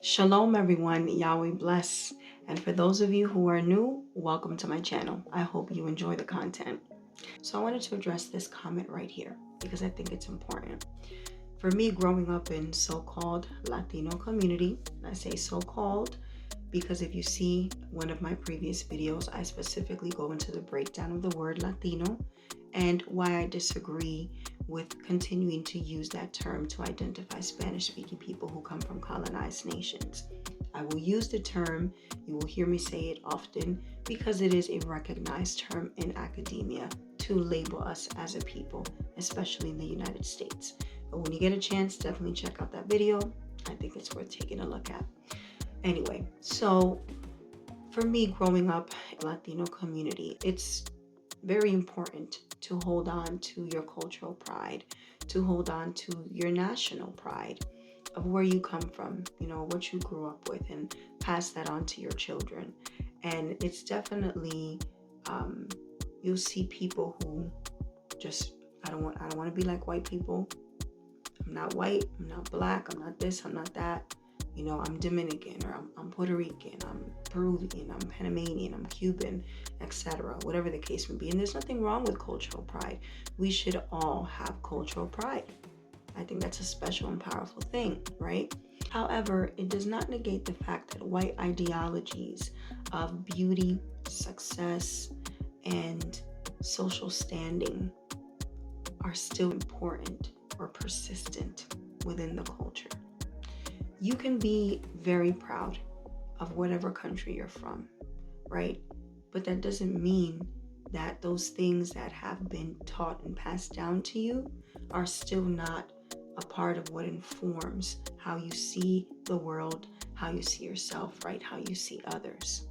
Shalom everyone, Yahweh bless. And for those of you who are new, welcome to my channel. I hope you enjoy the content. So I wanted to address this comment right here because I think it's important. For me, growing up in so-called Latino community, and I say so-called because if you see one of my previous videos, I specifically go into the breakdown of the word Latino and why I disagree with continuing to use that term to identify Spanish-speaking people who come from colonized nations. I will use the term, you will hear me say it often, because it is a recognized term in academia to label us as a people, especially in the United States. But when you get a chance, definitely check out that video. I think it's worth taking a look at. Anyway, so for me, growing up in the Latino community, it's very important to hold on to your cultural pride, to hold on to your national pride of where you come from, what you grew up with, and pass that on to your children. And it's definitely, you'll see people who just, I don't want to be like white people. I'm not white, I'm not black, I'm not this, I'm not that. I'm Dominican, or I'm Puerto Rican, I'm Peruvian, I'm Panamanian, I'm Cuban, etc. Whatever the case may be. And there's nothing wrong with cultural pride. We should all have cultural pride. I think that's a special and powerful thing, right? However, it does not negate the fact that white ideologies of beauty, success, and social standing are still important or persistent within the culture. You can be very proud of whatever country you're from, right? But that doesn't mean that those things that have been taught and passed down to you are still not a part of what informs how you see the world, how you see yourself, right? How you see others.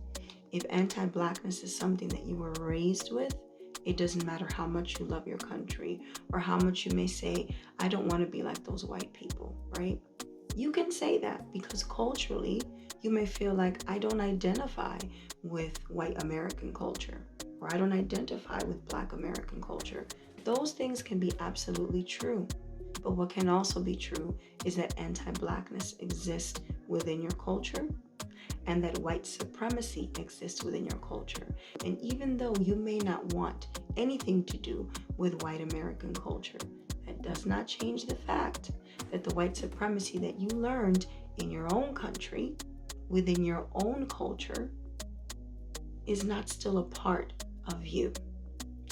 If anti-blackness is something that you were raised with, it doesn't matter how much you love your country or how much you may say, I don't want to be like those white people, right? You can say that because culturally, you may feel like I don't identify with white American culture, or I don't identify with black American culture. Those things can be absolutely true. But what can also be true is that anti-blackness exists within your culture and that white supremacy exists within your culture. And even though you may not want anything to do with white American culture, that does not change the fact that the white supremacy that you learned in your own country, within your own culture, is not still a part of you.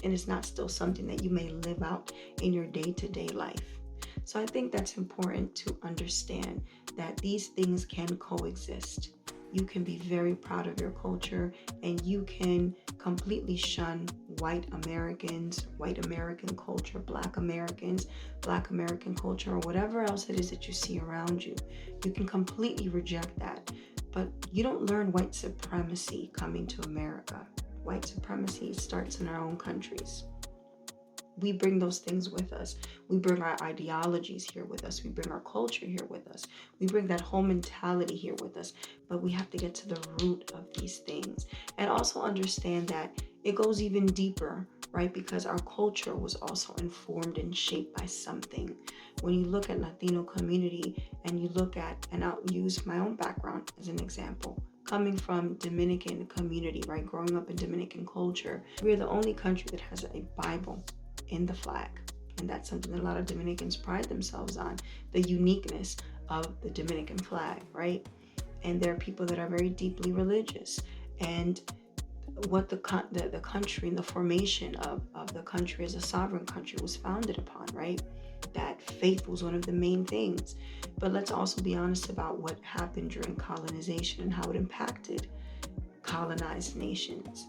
And it's not still something that you may live out in your day-to-day life. So I think that's important to understand that these things can coexist. You can be very proud of your culture and you can completely shun white Americans, white American culture, black Americans, black American culture, or whatever else it is that you see around you. You can completely reject that. But you don't learn white supremacy coming to America. White supremacy starts in our own countries. We bring those things with us. We bring our ideologies here with us. We bring our culture here with us. We bring that whole mentality here with us. But we have to get to the root of these things and also understand that it goes even deeper, right? Because our culture was also informed and shaped by something. When you look at Latino community and you look at, and I'll use my own background as an example, coming from Dominican community, right? Growing up in Dominican culture, we're the only country that has a Bible in the flag. And that's something that a lot of Dominicans pride themselves on, the uniqueness of the Dominican flag, right? And there are people that are very deeply religious. And what the country and the formation of the country as a sovereign country was founded upon, right? That faith was one of the main things. But let's also be honest about what happened during colonization and how it impacted colonized nations.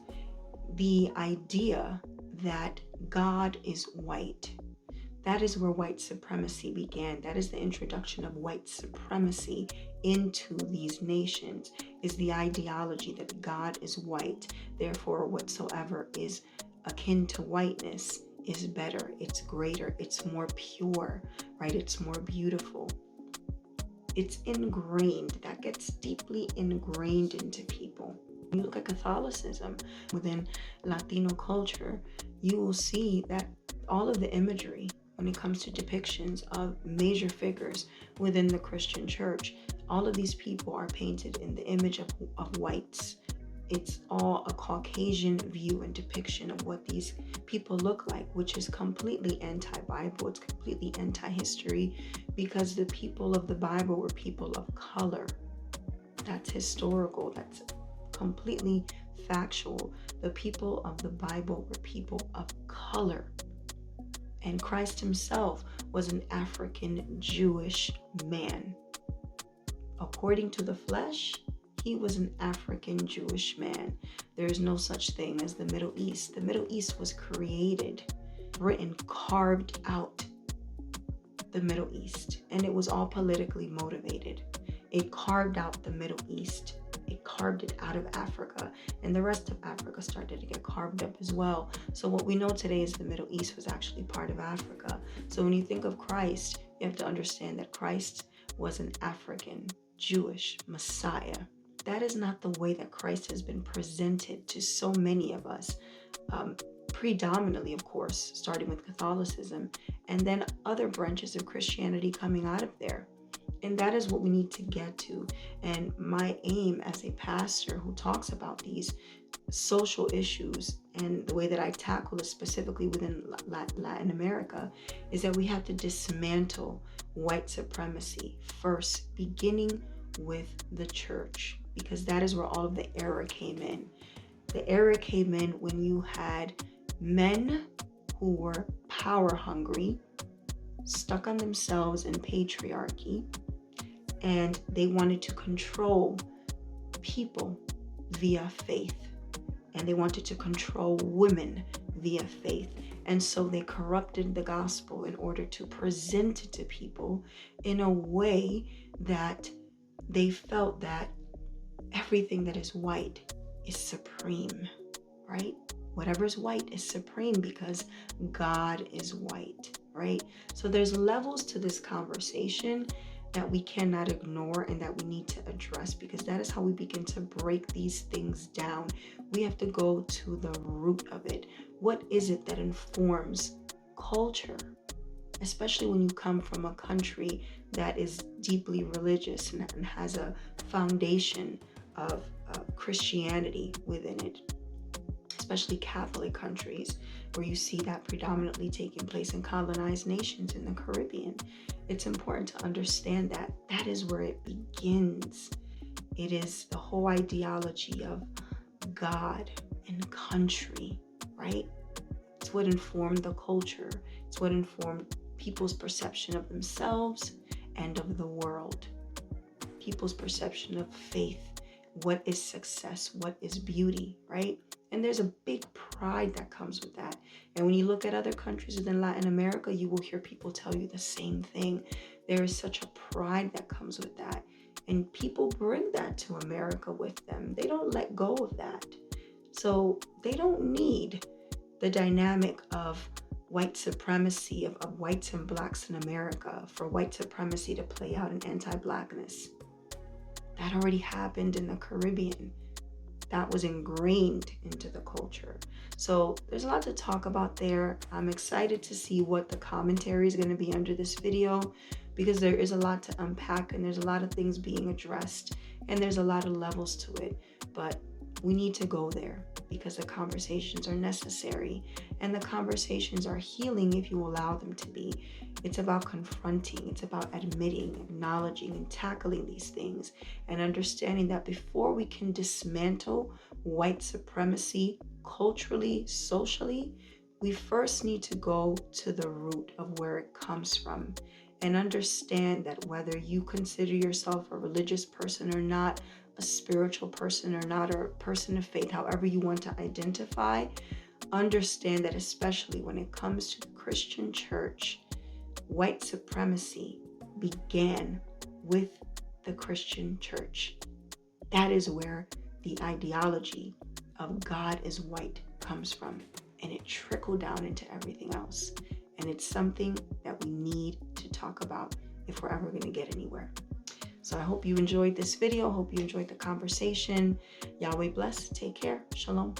The idea that God is white. That is where white supremacy began. That is the introduction of white supremacy into these nations, is the ideology that God is white. Therefore, whatsoever is akin to whiteness is better, it's greater, it's more pure, right? It's more beautiful. It's ingrained. That gets deeply ingrained into people. When you look at Catholicism within Latino culture, you will see that all of the imagery when it comes to depictions of major figures within the Christian church All of these people are painted in the image of whites. It's all a Caucasian view and depiction of what these people look like, which is completely anti-Bible. It's completely anti-history, because the people of the Bible were people of color. That's historical. That's completely factual. The people of the Bible were people of color. And Christ himself was an African Jewish man. According to the flesh, he was an African Jewish man. There is no such thing as the Middle East. The Middle East was created. Britain carved out the Middle East, and it was all politically motivated. It carved out the Middle East. It carved it out of Africa, and the rest of Africa started to get carved up as well. So what we know today is the Middle East was actually part of Africa. So when you think of Christ, you have to understand that Christ was an African Jewish Messiah. That is not the way that Christ has been presented to so many of us, predominantly, of course, starting with Catholicism, and then other branches of Christianity coming out of there. And that is what we need to get to. And my aim as a pastor who talks about these social issues and the way that I tackle it specifically within Latin America is that we have to dismantle white supremacy first, beginning with the church, because that is where all of the error came in. The error came in when you had men who were power hungry, stuck on themselves in patriarchy, and they wanted to control people via faith, and they wanted to control women via faith. And so they corrupted the gospel in order to present it to people in a way that they felt that everything that is white is supreme, right? Whatever is white is supreme because God is white, right? So there's levels to this conversation that we cannot ignore and that we need to address, because that is how we begin to break these things down. We have to go to the root of it. What is it that informs culture? Especially when you come from a country that is deeply religious and has a foundation of Christianity within it, especially Catholic countries, where you see that predominantly taking place in colonized nations in the Caribbean. It's important to understand that that is where it begins. It is the whole ideology of God and country, right? It's what informed the culture. It's what informed people's perception of themselves and of the world. People's perception of faith. What is success? What is beauty, right? And there's a big pride that comes with that. And when you look at other countries within Latin America, you will hear people tell you the same thing. There is such a pride that comes with that. And people bring that to America with them. They don't let go of that. So they don't need the dynamic of white supremacy, of whites and blacks in America, for white supremacy to play out in anti-blackness. That already happened in the Caribbean. That was ingrained into the culture. So there's a lot to talk about there. I'm excited to see what the commentary is going to be under this video, because there is a lot to unpack and there's a lot of things being addressed and there's a lot of levels to it. But we need to go there because the conversations are necessary and the conversations are healing if you allow them to be. It's about confronting, it's about admitting, acknowledging, and tackling these things and understanding that before we can dismantle white supremacy culturally, socially, we first need to go to the root of where it comes from and understand that whether you consider yourself a religious person or not, a spiritual person or not, or a person of faith, however you want to identify, understand that especially when it comes to the Christian church, white supremacy began with the Christian church. That is where the ideology of God is white comes from, and it trickled down into everything else. And it's something that we need to talk about if we're ever going to get anywhere. So I hope you enjoyed this video. Hope you enjoyed the conversation. Yahweh bless. Take care. Shalom.